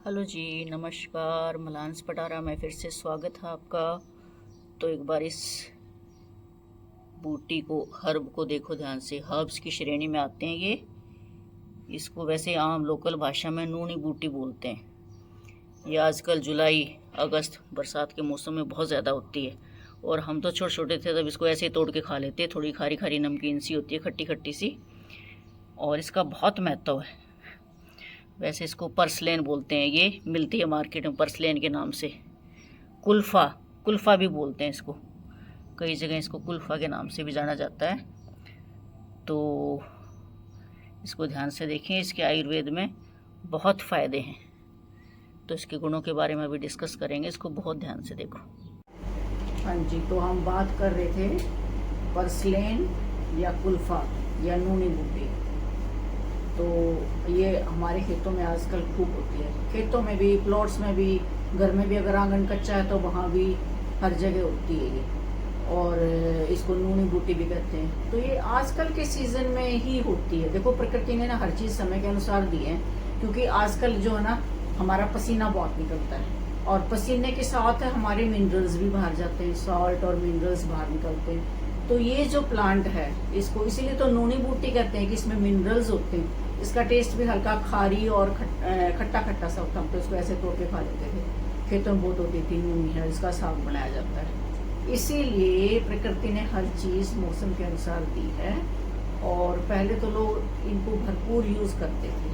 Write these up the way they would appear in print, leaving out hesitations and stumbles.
Hello जी, नमस्कार। मलांस पटारा में फिर से स्वागत है आपका। तो एक बार इस बूटी को, हर्ब को देखो ध्यान से। हर्ब्स की श्रेणी में आते हैं ये। इसको वैसे आम लोकल भाषा में नूनी बूटी बोलते हैं। ये आजकल जुलाई अगस्त बरसात के मौसम में बहुत ज़्यादा होती है, और हम तो छोटे छोटे थे तब इसको ऐसे ही तोड़ के खा लेते। थोड़ी खारी खारी नमकीन सी होती है, खट्टी खट्टी सी, और इसका बहुत महत्व है। वैसे इसको पर्सलेन बोलते हैं। ये मिलती है मार्केट में पर्सलेन के नाम से। कुल्फ़ा, कुल्फ़ा भी बोलते हैं इसको। कई जगह इसको कुल्फ़ा के नाम से भी जाना जाता है। तो इसको ध्यान से देखें। इसके आयुर्वेद में बहुत फ़ायदे हैं, तो इसके गुणों के बारे में भी डिस्कस करेंगे। इसको बहुत ध्यान से देखो। हाँ जी, तो हम बात कर रहे थे पर्सलेन या कुल्फ़ा या नूनी बूटी। तो ये हमारे खेतों में आजकल खूब होती है। खेतों में भी, प्लॉट्स में भी, घर में भी अगर आंगन कच्चा है तो वहाँ भी हर जगह होती है ये। और इसको नूनी बूटी भी कहते हैं। तो ये आजकल के सीजन में ही होती है। देखो, प्रकृति ने ना हर चीज़ समय के अनुसार दी है, क्योंकि आजकल जो है ना, हमारा पसीना बहुत निकलता है, और पसीने के साथ हमारे मिनरल्स भी बाहर जाते हैं, सॉल्ट और मिनरल्स बाहर निकलते हैं। तो ये जो प्लांट है, इसको इसीलिए तो नूनी बूटी कहते हैं कि इसमें मिनरल्स होते हैं। इसका टेस्ट भी हल्का खारी और खट्टा खट्टा सा होता है। हम तो इसको ऐसे तोड़ के खा लेते थे। खेतों में बहुत होती थी नूनी है, इसका साग बनाया जाता है। इसीलिए प्रकृति ने हर चीज़ मौसम के अनुसार दी है, और पहले तो लोग इनको भरपूर यूज़ करते थे।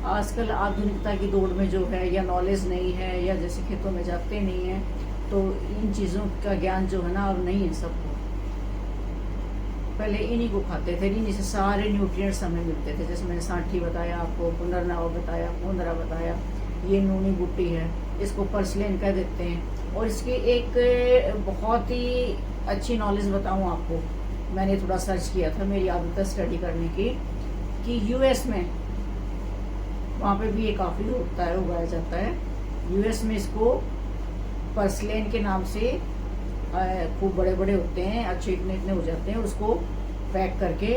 आजकल आधुनिकता की दौड़ में जो है, या नॉलेज नहीं है, या जैसे खेतों में जाते नहीं हैं, तो इन चीज़ों का ज्ञान जो है ना, अब नहीं है सबको। पहले इन्हीं को खाते थे, इन्हीं से सारे न्यूट्रिएंट्स हमें मिलते थे। जैसे मैंने सांठी बताया आपको, पुनर्नवा बताया, पूंदरा बताया। ये नूनी बूटी है, इसको पर्सलेन कह देते हैं। और इसकी एक बहुत ही अच्छी नॉलेज बताऊं आपको। मैंने थोड़ा सर्च किया था, मेरी आदत है स्टडी करने की, कि यूएस में, वहाँ पे भी ये काफ़ी होता है, उगाया जाता है। यूएस में इसको पर्सलेन के नाम से खूब बड़े बड़े होते हैं, अच्छे इतने इतने हो जाते हैं। उसको पैक करके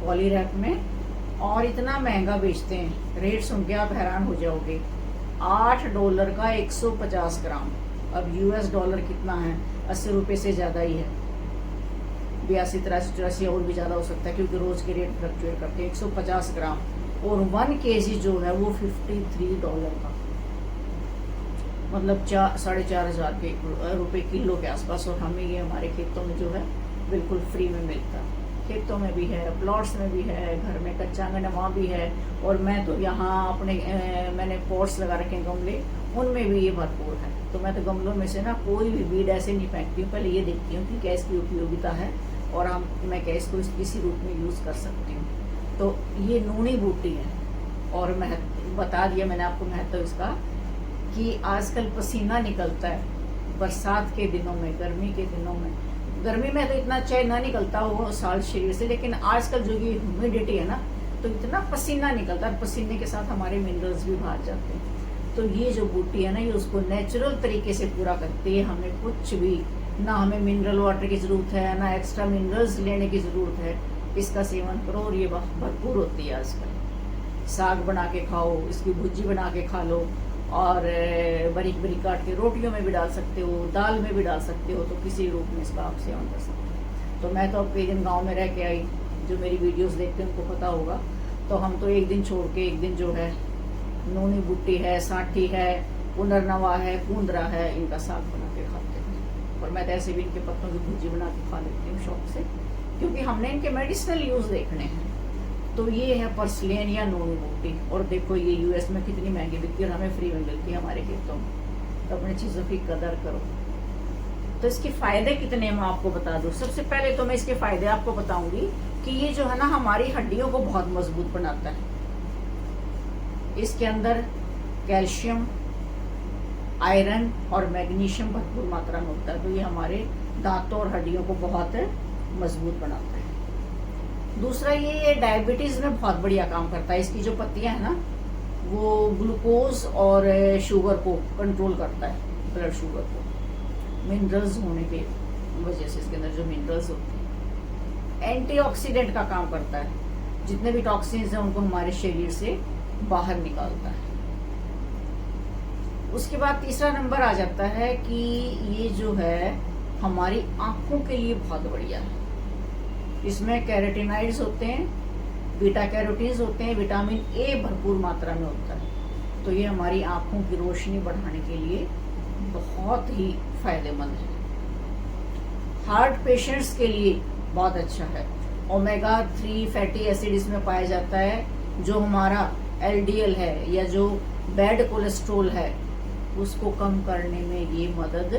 पॉली रैप में, और इतना महंगा बेचते हैं। रेट सुन के आप हैरान हो जाओगे। $8 का 150 ग्राम। अब यूएस डॉलर कितना है? 80 रुपये से ज़्यादा ही है। 82, 83, 84 और भी ज़्यादा हो सकता है, क्योंकि रोज़ के रेट फ्लक्चुएट करते हैं। 150 ग्राम, और 1 kg जो है वो $53 का, मतलब 4,500 रुपये किलो के आसपास। और हमें ये हमारे खेतों में जो है बिल्कुल फ्री में मिलता है। खेतों में भी है, प्लॉट्स में भी है, घर में कच्चा आंगन है वहाँ भी है। और मैं तो यहाँ अपने मैंने पॉट्स लगा रखे हैं, गमले, उनमें भी ये भरपूर है। तो मैं तो गमलों में से ना कोई भी बीज ऐसे नहीं फेंकती हूँ। पहले ये देखती हूँ कि क्या इसकी उपयोगिता है, और मैं क्या इसको किसी रूप में यूज़ कर सकती हूँ। तो ये नूनी बूटी है। और महत्व बता दिया मैंने आपको, महत्व इसका, कि आजकल पसीना निकलता है बरसात के दिनों में, गर्मी के दिनों में। गर्मी में तो इतना चाहे ना निकलता हो साल शरीर से, लेकिन आजकल जो ये ह्यूमिडिटी है ना, तो इतना पसीना निकलता है। पसीने के साथ हमारे मिनरल्स भी बाहर जाते हैं। तो ये जो बूटी है ना, ये उसको नेचुरल तरीके से पूरा करती है। हमें कुछ भी ना, हमें मिनरल वाटर की ज़रूरत है, ना एक्स्ट्रा मिनरल्स लेने की ज़रूरत है। इसका सेवन करो, और ये भरपूर होती है। आजकल साग बना के खाओ, इसकी भुजी बना के खा लो, और बारीक बारीक काट के रोटियों में भी डाल सकते हो, दाल में भी डाल सकते हो। तो किसी रूप में इसका आप सेवन कर सकते हो। तो मैं तो अब कई दिन गांव में रह के आई, जो मेरी वीडियोस देखते हैं उनको पता होगा। तो हम तो एक दिन छोड़ के एक दिन जो है नूनी बूटी है, सांठी है, पुनर्नवा है, पूंदरा है, इनका साग बना के खाते हैं। और मैं तो ऐसे भी इनके पत्तों की भुजी बना के खा लेती हूँ शौक से, क्योंकि हमने इनके मेडिसिनल यूज़ देखने हैं। तो ये है पर्सलेन या नूनी बूटी। और देखो, ये यूएस में कितनी महंगी बिकती है और हमें फ्री में मिलती है हमारे खेतों में। तो अपनी चीज़ों की कदर करो। तो इसके फायदे कितने मैं आपको बता दूं। सबसे पहले तो मैं इसके फायदे आपको बताऊंगी कि ये जो है ना, हमारी हड्डियों को बहुत मजबूत बनाता है। इसके अंदर कैल्शियम, आयरन और मैग्नीशियम भरपूर मात्रा में होता है। तो ये हमारे दांतों और हड्डियों को बहुत मजबूत बनाता है। दूसरा, ये डायबिटीज़ में बहुत बढ़िया काम करता है। इसकी जो पत्तियां हैं ना, वो ग्लूकोज और शुगर को कंट्रोल करता है, ब्लड शुगर को, मिनरल्स होने की वजह से। इसके अंदर जो मिनरल्स होते हैं, एंटीऑक्सीडेंट का काम करता है। जितने भी टॉक्सिन्स हैं उनको हमारे शरीर से बाहर निकालता है। उसके बाद तीसरा नंबर आ जाता है कि ये जो है हमारी आंखों के लिए बहुत बढ़िया है। इसमें कैरोटीनॉइड्स होते हैं, बीटा कैरोटीन्स होते हैं, विटामिन ए भरपूर मात्रा में होता है। तो ये हमारी आंखों की रोशनी बढ़ाने के लिए बहुत ही फायदेमंद है। हार्ट पेशेंट्स के लिए बहुत अच्छा है। ओमेगा 3 फैटी एसिड इसमें पाया जाता है, जो हमारा एलडीएल है या जो बैड कोलेस्ट्रोल है उसको कम करने में ये मदद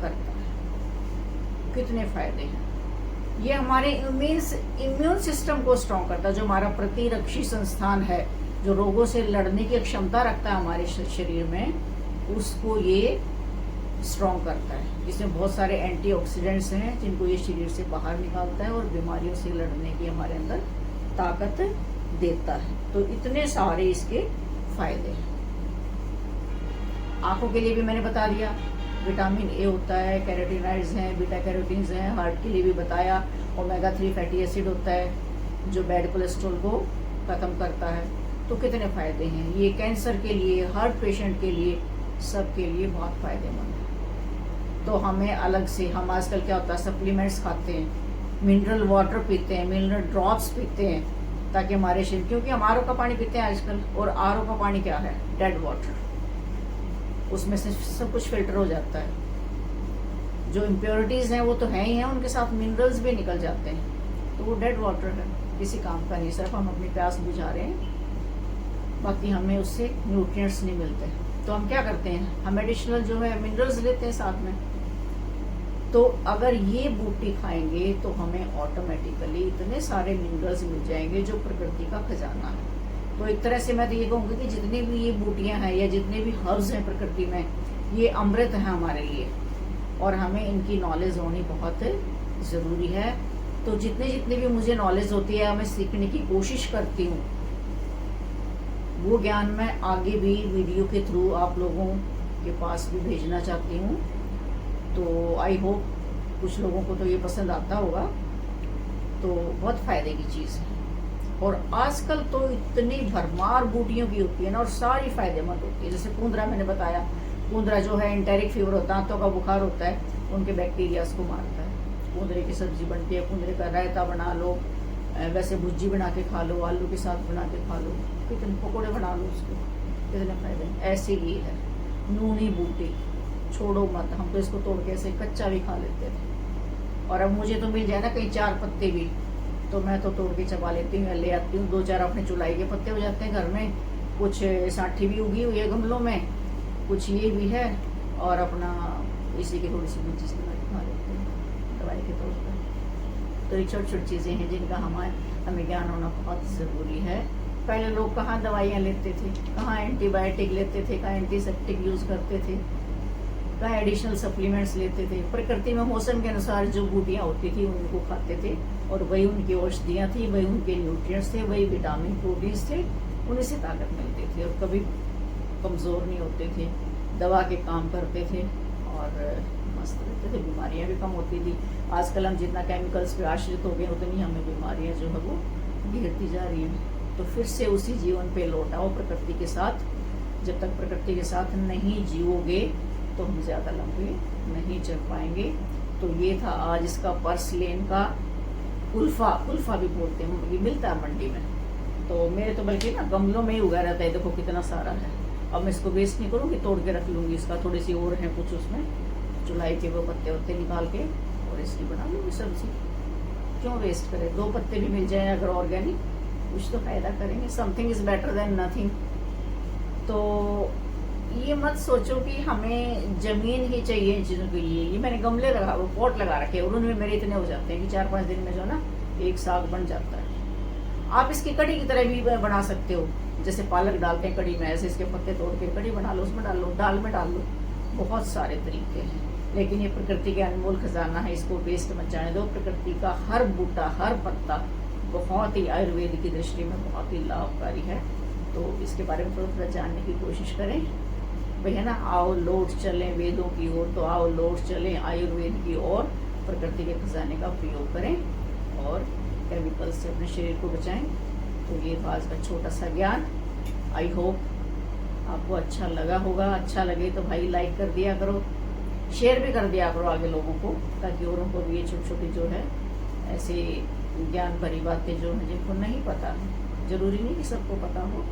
करता है। कितने फायदे हैं। ये हमारे इम्यून सिस्टम को स्ट्रॉन्ग करता है, जो हमारा प्रतिरक्षी संस्थान है, जो रोगों से लड़ने की क्षमता रखता है हमारे शरीर में, उसको ये स्ट्रॉन्ग करता है। इसमें बहुत सारे एंटीऑक्सीडेंट्स हैं जिनको ये शरीर से बाहर निकालता है और बीमारियों से लड़ने की हमारे अंदर ताकत देता है। तो इतने सारे इसके फायदे हैं। आंखों के लिए भी मैंने बता दिया, विटामिन ए होता है, कैरोटीनॉइड्स हैं, बीटा कैरोटीन्स हैं। हार्ट के लिए भी बताया, ओमेगा 3 फैटी एसिड होता है जो बैड कोलेस्ट्रॉल को खत्म करता है। तो कितने फायदे हैं। ये कैंसर के लिए, हार्ट पेशेंट के लिए, सबके लिए बहुत फायदेमंद है। तो हमें अलग से, हम आजकल क्या होता है सप्लीमेंट्स खाते हैं, मिनरल वाटर पीते हैं, मिनरल ड्रॉप्स पीते हैं, ताकि हमारे शरीर, क्योंकि हम आरओ का पानी पीते हैं आजकल, और आरओ का पानी क्या है, डेड वाटर, उसमें से सब कुछ फिल्टर हो जाता है। जो इम्प्योरिटीज हैं वो तो है ही हैं, उनके साथ मिनरल्स भी निकल जाते हैं, तो वो डेड वाटर है, किसी काम का नहीं, सिर्फ हम अपनी प्यास बुझा रहे हैं, बाकी हमें उससे न्यूट्रिएंट्स नहीं मिलते। तो हम क्या करते हैं, हम एडिशनल जो है मिनरल्स लेते हैं साथ में। तो अगर ये बूटी खाएंगे तो हमें ऑटोमेटिकली इतने सारे मिनरल्स मिल जाएंगे जो प्रकृति का खजाना है। तो एक तरह से मैं तो ये कहूँगी कि जितनी भी ये बूटियां हैं या जितने भी हर्ब्स हैं प्रकृति में, ये अमृत है हमारे लिए, और हमें इनकी नॉलेज होनी बहुत ज़रूरी है। तो जितनी भी मुझे नॉलेज होती है, मैं सीखने की कोशिश करती हूँ, वो ज्ञान मैं आगे भी वीडियो के थ्रू आप लोगों के पास भी भेजना चाहती हूँ। तो आई होप कुछ लोगों को तो ये पसंद आता होगा। तो बहुत फायदे की चीज़ है, और आजकल तो इतनी भरमार बूटियों की होती है ना, और सारी फायदेमंद होती है। जैसे कुंदरा मैंने बताया, कुंदरा जो है एंटेरिक फीवर होता है, दांतों का बुखार होता है, उनके बैक्टीरियाज को मारता है। कुंदरे की सब्जी बनती है, कुंदरे का रायता बना लो, वैसे भुज्जी बना के खा लो, आलू के साथ बना के खा लो, कितने पकौड़े बना लो उसके, कितने फायदे हैं। ऐसे ही है नूनी बूटी, छोड़ो मत। हम तो इसको तोड़ के ऐसे कच्चा भी खा लेते थे, और अब मुझे तो मिल जाए ना कहीं 4 पत्ते भी, तो मैं तो तोड़ के चबा लेती हूँ, ले आती हूँ। 2-4 अपने चुलाई के पत्ते हो जाते हैं घर में, कुछ साठी भी उगी हुई है गमलों में, कुछ ये भी है, और अपना इसी की थोड़ी सी चीज़ बना के खा लेते हैं दवाई के तौर पर। तो ये छोटी छोटी चीज़ें हैं जिनका हमें ज्ञान होना बहुत ज़रूरी है। पहले लोग कहाँ दवाइयाँ लेते थे, कहाँ एंटीबायोटिक लेते थे, कहाँ एंटीसेप्टिक यूज़ करते थे, कहाँ एडिशनल सप्लीमेंट्स लेते थे। प्रकृति में मौसम के अनुसार जो बूटियाँ होती थी उनको खाते थे, और वही उनकी औषधियाँ थी, वही उनके न्यूट्रिएंट्स थे, वही विटामिन प्रोटीन्स थे, उन्हीं से ताकत मिलती थी, और कभी कमज़ोर नहीं होते थे, दवा के काम करते थे, और मस्त रहते थे, बीमारियाँ भी कम होती थी। आजकल हम जितना केमिकल्स पे आश्रित हो गए, उतनी हमें बीमारियाँ जो है वो घेरती जा रही हैं। तो फिर से उसी जीवन पे लौटाओ प्रकृति के साथ। जब तक प्रकृति के साथ नहीं जियोगे तो हम ज़्यादा लंबे नहीं चल पाएंगे। तो ये था आज इसका पर्सलेन का कुल्फा भी बोलते हैं, ये मिलता है मंडी में। तो मेरे तो बल्कि ना गमलों में ही उगा रहता है, देखो कितना सारा है। अब मैं इसको वेस्ट नहीं करूँगी, तोड़ के रख लूँगी। इसका थोड़ी सी और है कुछ उसमें, चुलाई के वो पत्ते वत्ते निकाल के, और इसकी बना लूँगी सब्जी। क्यों वेस्ट करें, 2 पत्ते भी मिल जाए अगर ऑर्गेनिक, कुछ तो फायदा करेंगे। Something is better than nothing. तो ये मत सोचो कि हमें ज़मीन ही चाहिए इन चीज़ों के लिए। ये मैंने गमले लगा, वो पॉट लगा रखे हैं, और उनमें मेरे इतने हो जाते हैं कि 4-5 दिन में जो ना एक साग बन जाता है। आप इसकी कड़ी की तरह भी बना सकते हो, जैसे पालक डालते हैं कड़ी में, ऐसे इसके पत्ते तोड़ के कड़ी बना लो, उसमें डाल लो, दाल में डाल लो। बहुत सारे तरीके हैं, लेकिन ये प्रकृति के अनमोल खजाना है, इसको वेस्ट मत जाने दो। प्रकृति का हर बूटा, हर पत्ता बहुत ही आयुर्वेद की दृष्टि में बहुत ही लाभकारी है। तो इसके बारे में थोड़ा जानने की कोशिश करें भैया ना। आओ लौट चलें वेदों की ओर, तो आओ लौट चलें आयुर्वेद की ओर। प्रकृति के खजाने का प्रयोग करें और केमिकल्स से अपने शरीर को बचाएं। तो ये था आज का छोटा सा ज्ञान। आई होप आपको अच्छा लगा होगा। अच्छा लगे तो भाई लाइक कर दिया करो, शेयर भी कर दिया करो आगे लोगों को, ताकि औरों को भी ये छोटी छोटी जो है ऐसी ज्ञान भरी बातें जो है जिनको नहीं पता है, जरूरी नहीं कि सबको पता हो,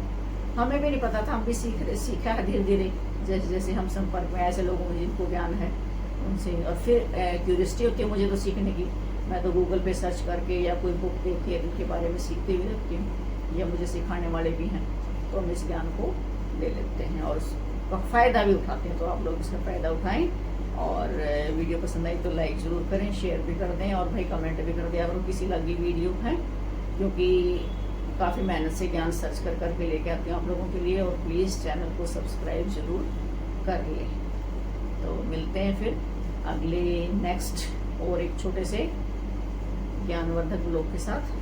हमें भी नहीं पता था, हम भी सीखा है धीरे धीरे, जैसे जैसे हम संपर्क में ऐसे लोगों में जिनको ज्ञान है उनसे। और फिर क्यूरियोसिटी होती है मुझे तो सीखने की, मैं तो गूगल पे सर्च करके या कोई बुक देख के इनके बारे में सीखते हुए रखती हूँ, या मुझे सिखाने वाले भी हैं तो हम इस ज्ञान को ले लेते हैं और उसका फ़ायदा भी उठाते हैं। तो आप लोग इसका फ़ायदा उठाएं, और वीडियो पसंद आई तो लाइक ज़रूर करें, शेयर भी कर दें, और भाई कमेंट भी कर दिया अगर किसी लगी वीडियो है, क्योंकि काफ़ी मेहनत से ज्ञान सर्च कर करके लेके आती हूँ आप लोगों के लिए। और प्लीज़ चैनल को सब्सक्राइब ज़रूर कर लें। तो मिलते हैं फिर अगले नेक्स्ट और एक छोटे से ज्ञानवर्धक ब्लॉग के साथ।